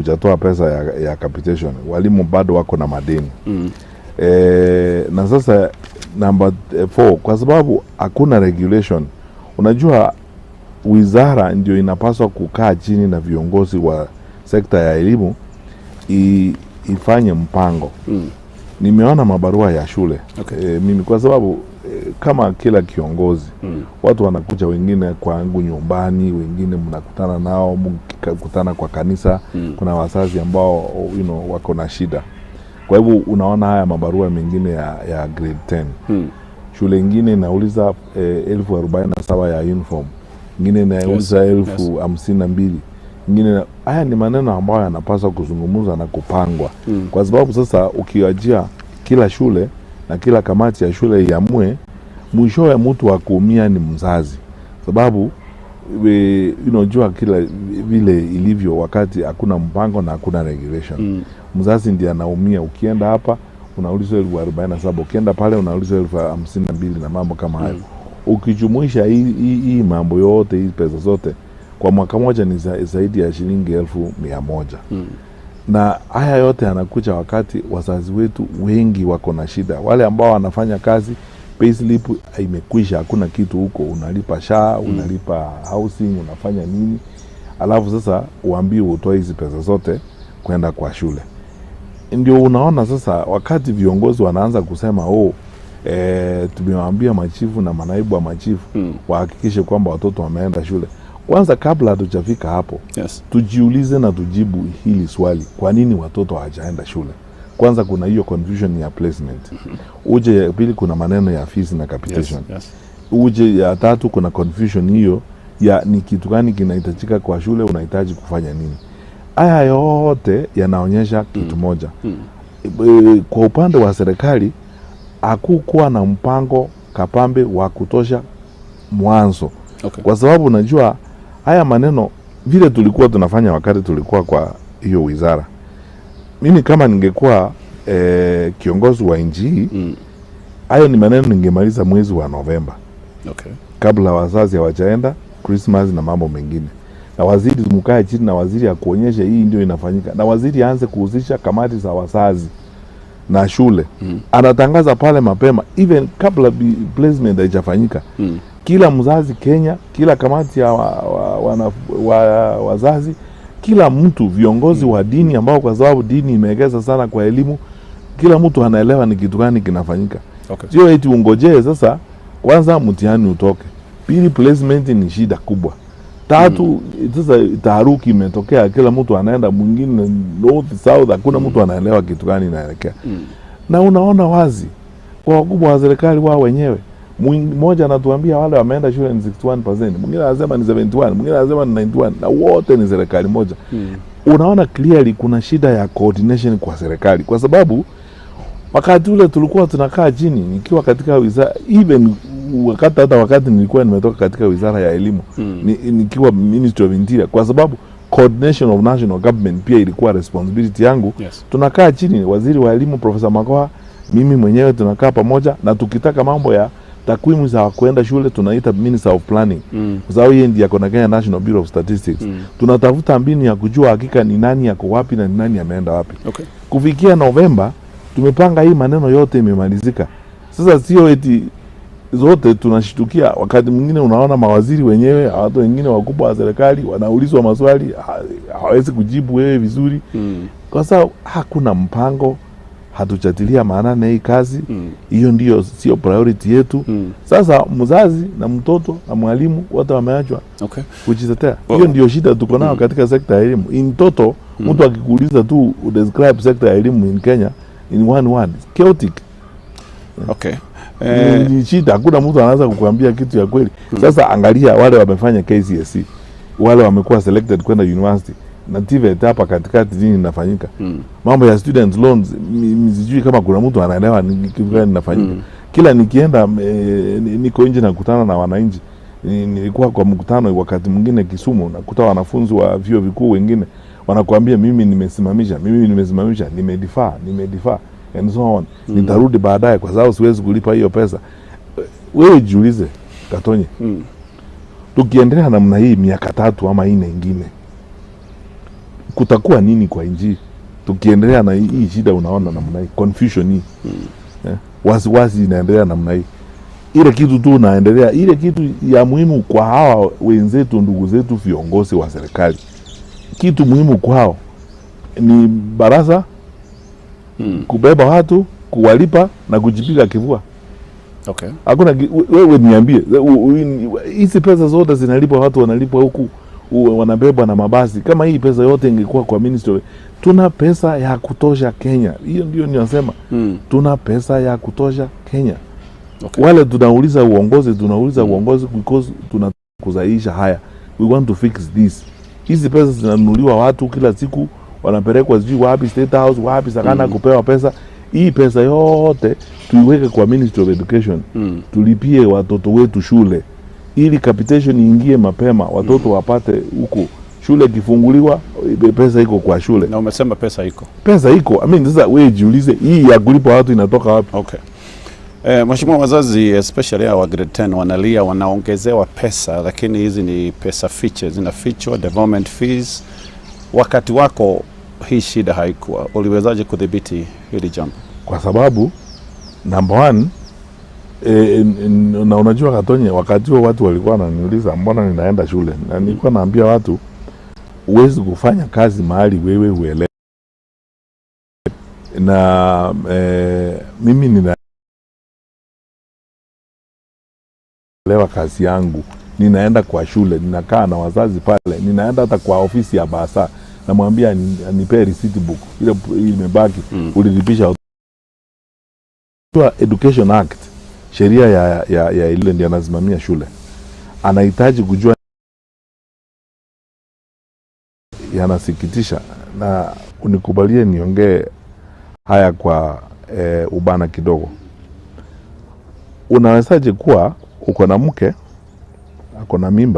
hujatoa pesa ya capitation, walimu bado wako na madeni. Na sasa number 4, kwa sababu hakuna regulation, unajua wizara ndio inapaswa kukaa chini na viongozi wa sekta ya elimu ifanye mpango. Nimeona mabarua ya shule. Mimi kwa sababu kama kila kiongozi watu wanakuja, wengine kwangu nyumbani, wengine mnakutana nao, mkikutana kwa kanisa, kuna wazazi ambao wako na shida. Kwa hivyo unaona haya mabarua mengine ya grade 10. Shule ingine inauliza 47,000 ya uniform, ingine inauliza 52,000, ingine. Haya ni maneno ambayo yanapaswa kuzungumzwa na kupangwa. Kwa sababu sasa ukiwajia kila shule na kila kamati ya shule iamue, mwisho ya mtu wa kuumia ni mzazi. Sababu unajua kila vile ilivyo wakati hakuna mpango na hakuna regulation. Mzazi ndiye anaumia. Ukienda hapa unaulizwa 47,000, ukienda pale unaulizwa 52,000 na mambo kama hayo. Ukijumuisha hii mambo yote, hii pesa zote kwa mwaka moja ni zaidi ya shilingi 1,100. Na haya yote yanakuja wakati wazazi wetu wengi wako na shida. Wale ambao wanafanya kazi, payslip imekwisha, hakuna kitu huko, unalipa SHA, unalipa housing, unafanya nini, alafu sasa uambiwe utoe hizi pesa zote kwenda kwa shule. Ndio unaona sasa wakati viongozi wanaanza kusema tumewaambia machifu na manaibu wa machifu wahakikishe kwamba watoto wameenda shule. Kwanza kabla hatujafika hapo, tujiulize na tujibu hili swali, kwa nini watoto hawajaenda shule? Kwanza kuna hiyo confusion ya placement. Uje ya pili kuna maneno ya fees na capitation. Uje ya tatu kuna confusion hiyo ya ni kitu gani kinahitajika kwa shule, unahitaji kufanya nini. Haya yote yanaonyesha kitu moja. Kwa upande wa serikali hakukuwa na mpango kapambe wa kutosha mwanzo. Kwa sababu unajua haya maneno vile tulikuwa tunafanya wakati tulikuwa kwa hiyo wizara. Mimi kama ningekuwa kiongozi wa nchi, hayo ni maneno ningemaliza mwezi wa Novemba. Kabla wazazi hawajaenda Christmas na mambo mengine. Na waziri mkae chini na waziri akuonyeshe hii ndio inafanyika. Na waziri aanze kuhusisha kamati za wazazi na shule. Anatangaza pale mapema even kabla placement haijafanyika. Kila mzazi Kenya, kila kamati ya wazazi, kila mtu, viongozi wa dini ambao kwa sababu dini imeegeza sana kwa elimu, kila mtu anaelewa ni kitu gani kinafanyika. Sio eti ungojee sasa kwanza mtihani utoke. Pili, placement ni shida kubwa. Tatu, sasa taharuki imetokea, kila mtu anaenda, mwingine north south, hakuna mtu anaelewa kitu gani inaelekea. Na unaona wazi kwa wakubwa wa serikali wao wenyewe, mmoja anatuambia wale wameenda shule ni 61%, mwingine anasema ni 71, mwingine anasema ni 91, na wote ni serikali moja. Unaona clearly kuna shida ya coordination kwa serikali, kwa sababu wakati ule tulikuwa tunakaa chini, nikiwa katika wizara, even wakati nilikuwa nimetoka katika wizara ya elimu, nikiwa Ministry of Interior, kwa sababu coordination of national government pia ilikuwa responsibility yangu. Tunakaa chini, waziri wa elimu Professor Magoha, mimi mwenyewe tunakaa pamoja, na tukitaka mambo ya takwimu za kuenda shule tunaita Minister of Planning. Kwa sababu yeye ndiye akona Kenya National Bureau of Statistics. Tunatafuta mbinu ya kujua hakika ni nani yako wapi na ni nani ameenda wapi. Kufikia Novemba tumepanga hii maneno yote imemalizika. Sasa sio eti zote tunashitukia, wakati mwingine unaona mawaziri wenyewe, watu wengine wakubwa wa serikali wanaulizwa maswali hawezi kujibu wewe vizuri. Kwa sababu hakuna mpango, hatujatilia maana na hii kazi. Hiyo ndio sio priority yetu. Sasa mzazi na mtoto na mwalimu wote wameachwa kujitetea. Hiyo ndio shida tuko nayo katika sekta ya elimu. In total, mtu akikuuliza tu describe sekta ya elimu in Kenya in one word, chaotic. Ni shida, hakuna mtu anaweza kukuambia kitu ya kweli. Sasa angalia wale wamefanya KCSE, wale wamekuwa selected kwenda university, na TVET hapa katikati nini inafanyika. Mambo ya student loans, sijui kama kuna mtu anaelewa ni kitu gani inafanyika. Kila nikienda niko nje nakutana na wananchi. Nilikuwa kwa mkutano wakati mwingine Kisumu, nakuta wanafunzi wa vyuo vikuu wengine wanakuambia mimi nimesimamisha, nimedifaa and so on. Nitarudi baadaye kwa sababu siwezi kulipa hiyo pesa. Wewe jiulize Katonye, tukiendelea namna hii miaka 3 ama 4 ingine, kutakuwa nini kwa nchi tukiendelea na hii shida? Unaona namna hii confusion hii wasiwasi inaendelea namna hii. Ile kitu tu naendelea, ile kitu ya muhimu kwa hawa wenzetu, ndugu zetu viongozi wa serikali, kitu muhimu kwao ni baraza, kubeba watu, kuwalipa na kujipiga kifua. Okay. Hakuna wewe niambie, hizi pesa zote zinalipwa, watu wanalipwa huku, wanabebwa na mabasi. Kama hii pesa yote ingekuwa kwa ministry, tuna pesa ya kutosha Kenya. Hiyo ndio ninasema. Tuna pesa ya kutosha Kenya. Okay. Wale tunauliza uongozi because tunakuzaisha haya. We want to fix this. Hizi pesa zinanunuliwa watu kila siku, wanapelekwa sijui wapi, State House, wapi Sakana kupewa pesa. Hii pesa yote tuiweke kwa Ministry of Education. Tulipie watoto wetu shule, ili capitation iingie mapema, watoto wapate huko. Shule kifunguliwa, pesa iko kwa shule. Na umesema pesa iko. Pesa iko. I mean, sasa wewe jiulize, hii ya kulipa watu inatoka wapi? Okay. Mheshimiwa, wazazi especially wa grade 10 wanalia, wanaongezewa pesa, lakini hizi ni pesa fiche, zinafichwa, development fees. Wakati wako hii shida haikuwa. Uliwezaje kudhibiti hili jambo? Kwa sababu number one, na unajua Katonye, wakati huo watu walikuwa wananiuliza mbona ninaenda shule, na nilikuwa naambia watu uwezi kufanya kazi mahali wewe huelewi. Na mimi ninaelewa kazi yangu, ninaenda kwa shule, ninakaa na wazazi pale, ninaenda hata kwa ofisi ya basa, namwambia nipe receipt book ile imebaki, ulilipisha. Education Act, sheria ya ile ndio anasimamia shule, anahitaji kujua. Yanasikitisha, na unikubalie niongee haya kwa ubana kidogo. Unawezaje kuwa uko na mke ako na mimba